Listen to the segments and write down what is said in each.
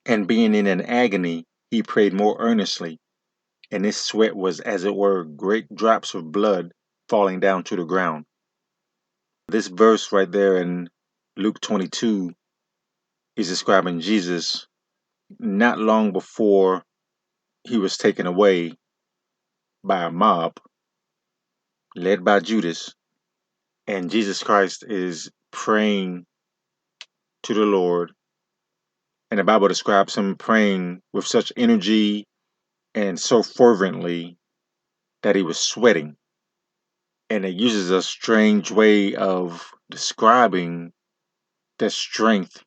And being in an agony, he prayed more earnestly, and his sweat was as it were great drops of blood falling down to the ground. This verse right there in Luke 22 is describing Jesus not long before he was taken away by a mob led by Judas. And Jesus Christ is praying to the Lord. And the Bible describes him praying with such energy and so fervently that he was sweating. And it uses a strange way of describing the strength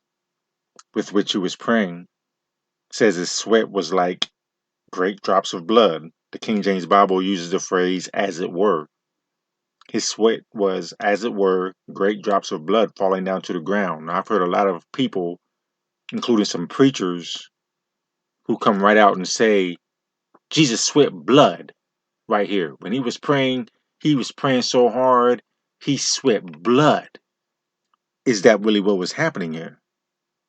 with which he was praying. It says his sweat was like great drops of blood. The King James Bible uses the phrase as it were. His sweat was, as it were, great drops of blood falling down to the ground. Now, I've heard a lot of people, including some preachers, who come right out and say, Jesus sweat blood right here. When he was praying so hard, he sweat blood. Is that really what was happening here?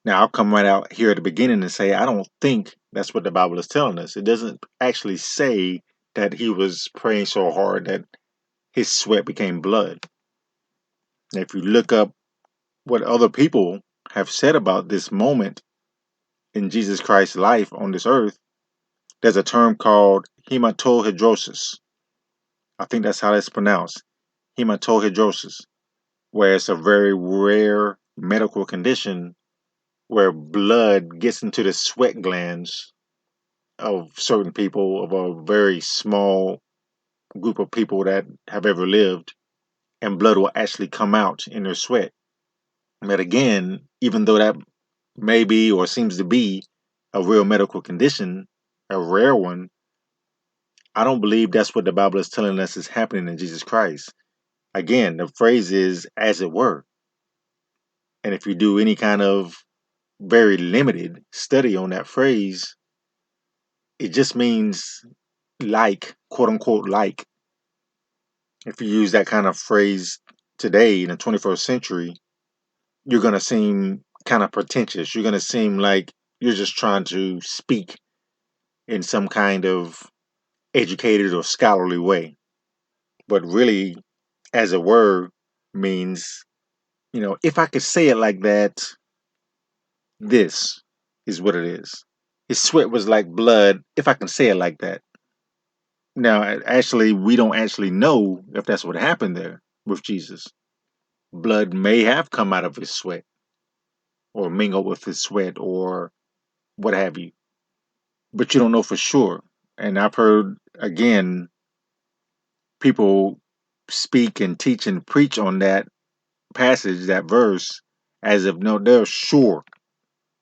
Now, I'll come right out here at the beginning and say, I don't think that's what the Bible is telling us. It doesn't actually say that he was praying so hard that his sweat became blood. Now, if you look up what other people have said about this moment in Jesus Christ's life on this earth, there's a term called hematohidrosis. I think that's how it's pronounced, hematohidrosis, where it's a very rare medical condition where blood gets into the sweat glands of certain people, of a very small group of people that have ever lived, and blood will actually come out in their sweat. But again, even though that may be or seems to be a real medical condition, a rare one, I don't believe that's what the Bible is telling us is happening in Jesus Christ. Again, the phrase is as it were. And if you do any kind of very limited study on that phrase, it just means like, quote unquote, like. If you use that kind of phrase today in the 21st century, you're going to seem kind of pretentious. You're going to seem like you're just trying to speak in some kind of educated or scholarly way. But really, as a word, means, if I could say it like that, this is what it is. His sweat was like blood, if I can say it like that. Now, actually, we don't actually know if that's what happened there with Jesus. Blood may have come out of his sweat or mingled with his sweat or what have you, but you don't know for sure. And I've heard, again, people speak and teach and preach on that passage, that verse, as if no, they're sure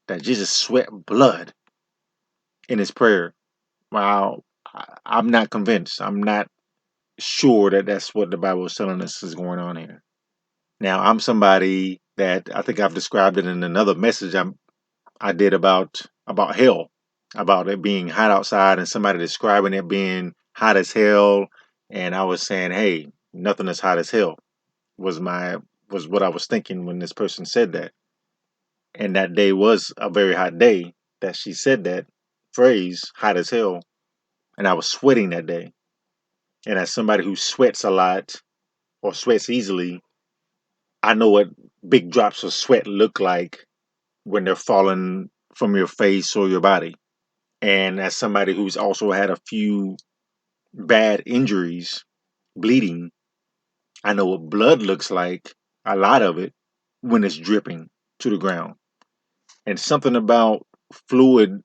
that Jesus sweat blood in his prayer. Wow, I'm not convinced. I'm not sure that that's what the Bible is telling us is going on here. Now, I'm somebody that I think I've described it in another message I did about hell, about it being hot outside and somebody describing it being hot as hell, and I was saying, hey, nothing is hot as hell was my was what I was thinking when this person said that. And that day was a very hot day that she said that phrase, hot as hell, and I was sweating that day. And as somebody who sweats a lot or sweats easily, I know what big drops of sweat look like when they're falling from your face or your body. And as somebody who's also had a few bad injuries, bleeding, I know what blood looks like, a lot of it, when it's dripping to the ground. And something about fluid,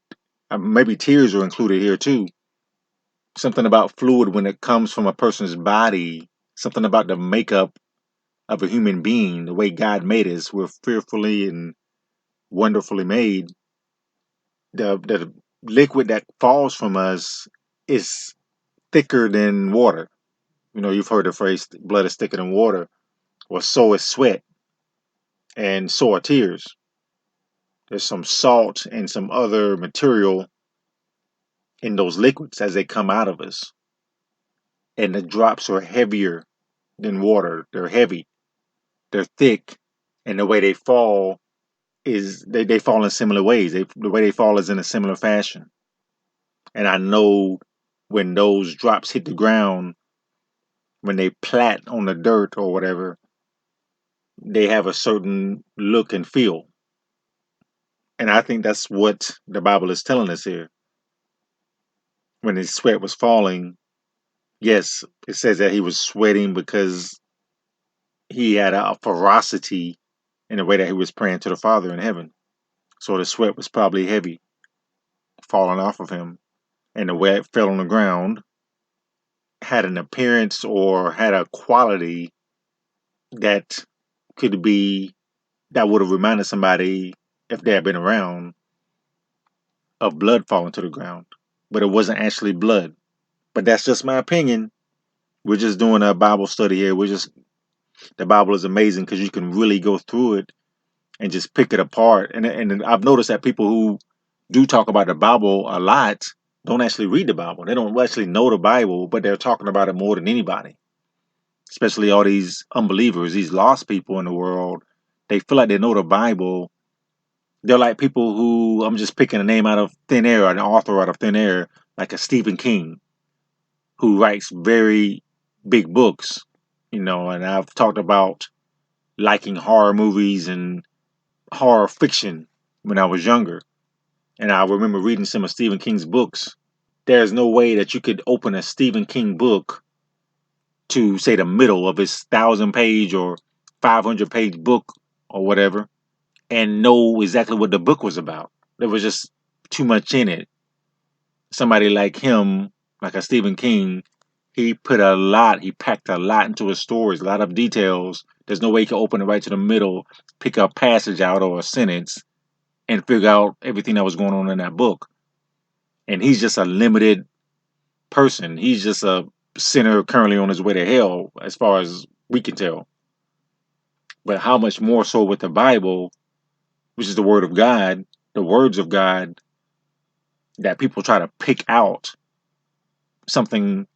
maybe tears are included here too. Something about fluid when it comes from a person's body, something about the makeup of a human being, the way God made us. We're fearfully and wonderfully made. The liquid that falls from us is thicker than water. You've heard the phrase blood is thicker than water. Well, so is sweat and so are tears. There's some salt and some other material in those liquids as they come out of us. And the drops are heavier than water. They're heavy, they're thick, and the way they fall is they fall in similar ways. The way they fall is in a similar fashion. And I know when those drops hit the ground, when they plat on the dirt or whatever, they have a certain look and feel. And I think that's what the Bible is telling us here. When his sweat was falling, yes, it says that he was sweating because he had a ferocity in the way that he was praying to the Father in heaven. So the sweat was probably heavy falling off of him. And the way it fell on the ground had an appearance or had a quality that could be, that would have reminded somebody, if they had been around, of blood falling to the ground. But it wasn't actually blood. But that's just my opinion. We're just doing a Bible study here. The Bible is amazing because you can really go through it and just pick it apart. And I've noticed that people who do talk about the Bible a lot don't actually read the Bible. They don't actually know the Bible, but they're talking about it more than anybody. Especially all these unbelievers, these lost people in the world. They feel like they know the Bible. They're like people who, I'm just picking a name out of thin air, an author out of thin air, like a Stephen King, who writes very big books, and I've talked about liking horror movies and horror fiction when I was younger. And I remember reading some of Stephen King's books. There's no way that you could open a Stephen King book to, say, the middle of his 1,000 page or 500 page book or whatever and know exactly what the book was about. There was just too much in it. Somebody like him, like a Stephen King, he packed a lot into his stories, a lot of details. There's no way you can open it right to the middle, pick a passage out or a sentence, and figure out everything that was going on in that book. And he's just a limited person. He's just a sinner currently on his way to hell, as far as we can tell. But how much more so with the Bible, which is the Word of God, the words of God, that people try to pick out something,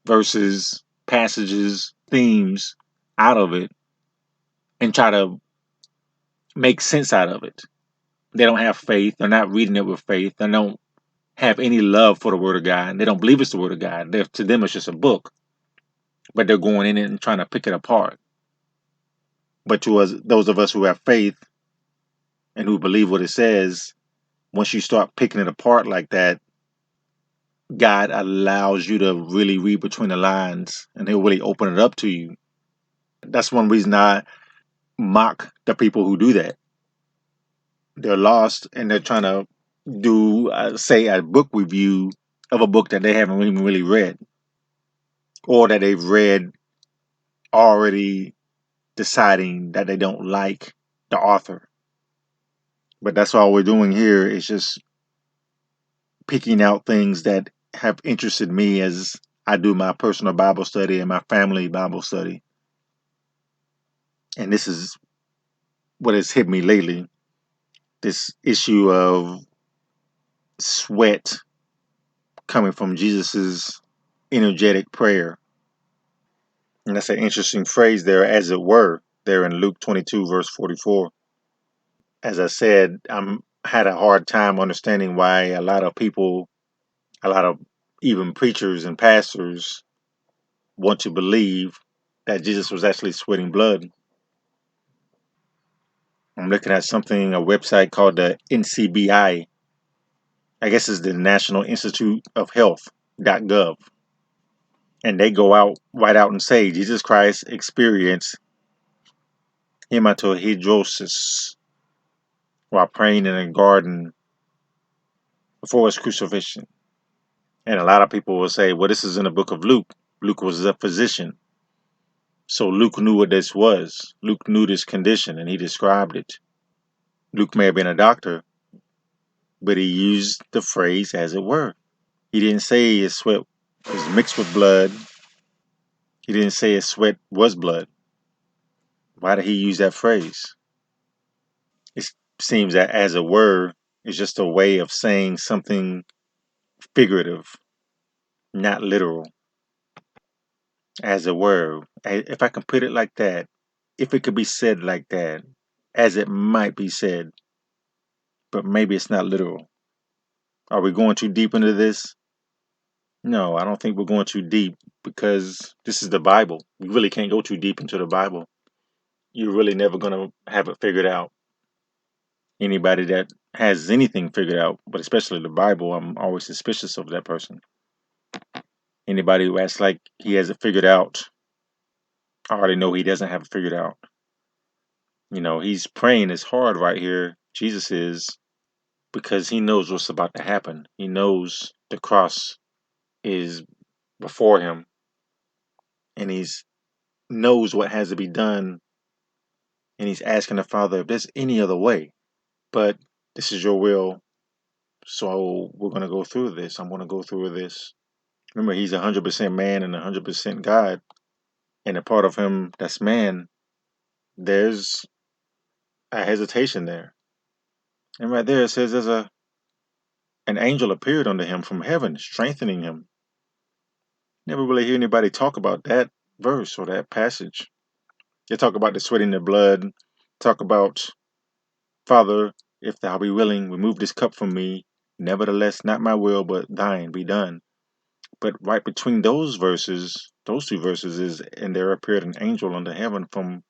verses, passages, themes out of it and try to make sense out of it. They don't have faith. They're not reading it with faith. They don't have any love for the Word of God. They don't believe it's the Word of God. To them, it's just a book. But they're going in it and trying to pick it apart. But to us, those of us who have faith and who believe what it says, once you start picking it apart like that, God allows you to really read between the lines and He'll really open it up to you. That's one reason I mock the people who do that. They're lost and they're trying to do, say, a book review of a book that they haven't even really read, or that they've read already deciding that they don't like the author. But that's all we're doing here is just picking out things that have interested me as I do my personal Bible study and my family Bible study. And this is what has hit me lately, this issue of sweat coming from Jesus's energetic prayer. And that's an interesting phrase there, as it were, there in Luke 22, verse 44. As I said, I had a hard time understanding why a lot of people, a lot of even preachers and pastors, want to believe that Jesus was actually sweating blood. I'm looking at something, a website called the NCBI. I guess it's the National Institute of Health.gov. And they go out right out and say Jesus Christ experienced hematohidrosis while praying in a garden before his crucifixion. And a lot of people will say, well, this is in the book of Luke. Luke was a physician. So Luke knew what this was. Luke knew this condition and he described it. Luke may have been a doctor, but he used the phrase as it were. He didn't say his sweat was mixed with blood. He didn't say his sweat was blood. Why did he use that phrase? It seems that as it were is just a way of saying something figurative, not literal. As it were. If I can put it like that, if it could be said like that, as it might be said, but maybe it's not literal. Are we going too deep into this? No, I don't think we're going too deep because this is the Bible. We really can't go too deep into the Bible. You're really never going to have it figured out. Anybody that has anything figured out, but especially the Bible, I'm always suspicious of that person. Anybody who acts like he has it figured out, I already know he doesn't have it figured out. He's praying as hard right here, Jesus is, because he knows what's about to happen. He knows the cross is before him, and he's knows what has to be done, and he's asking the Father if there's any other way. But this is your will, so we're going to go through this. I'm going to go through this. Remember, he's 100% man and 100% God, and a part of him that's man, there's a hesitation there. And right there it says there's an angel appeared unto him from heaven, strengthening him. Never really hear anybody talk about that verse or that passage. They talk about the sweating the blood, talk about, Father, if thou be willing, remove this cup from me. Nevertheless, not my will, but thine be done. But right between those verses, those two verses is, and there appeared an angel unto heaven from,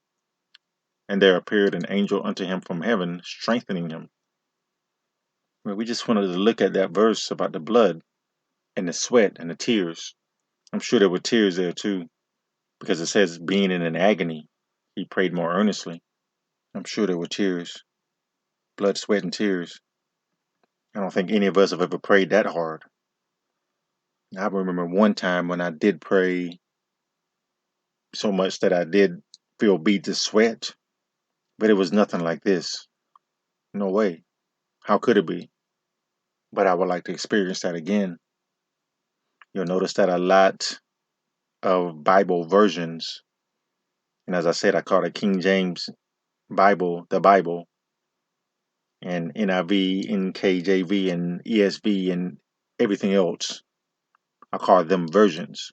and there appeared an angel unto him from heaven, strengthening him. Well, we just wanted to look at that verse about the blood and the sweat and the tears. I'm sure there were tears there too, because it says being in an agony, he prayed more earnestly. I'm sure there were tears, blood, sweat, and tears. I don't think any of us have ever prayed that hard. I remember one time when I did pray so much that I did feel beads of sweat, but it was nothing like this. No way. How could it be? But I would like to experience that again. You'll notice that a lot of Bible versions, and as I said, I call it King James Bible, the Bible, and NIV, NKJV, and ESV, and everything else. I call them versions.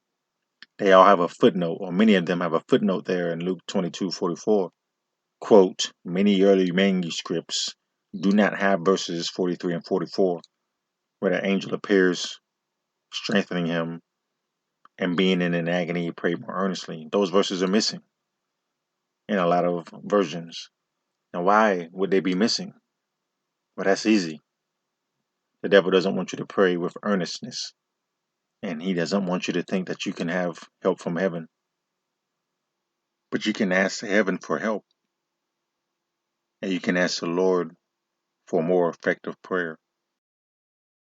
They all have a footnote, or many of them have a footnote there in Luke 22:44. Quote, many early manuscripts do not have verses 43 and 44, where the angel appears, strengthening him, and being in an agony, he prayed more earnestly. Those verses are missing in a lot of versions. Now, why would they be missing? Well, that's easy. The devil doesn't want you to pray with earnestness, and he doesn't want you to think that you can have help from heaven. But you can ask heaven for help, and you can ask the Lord for more effective prayer.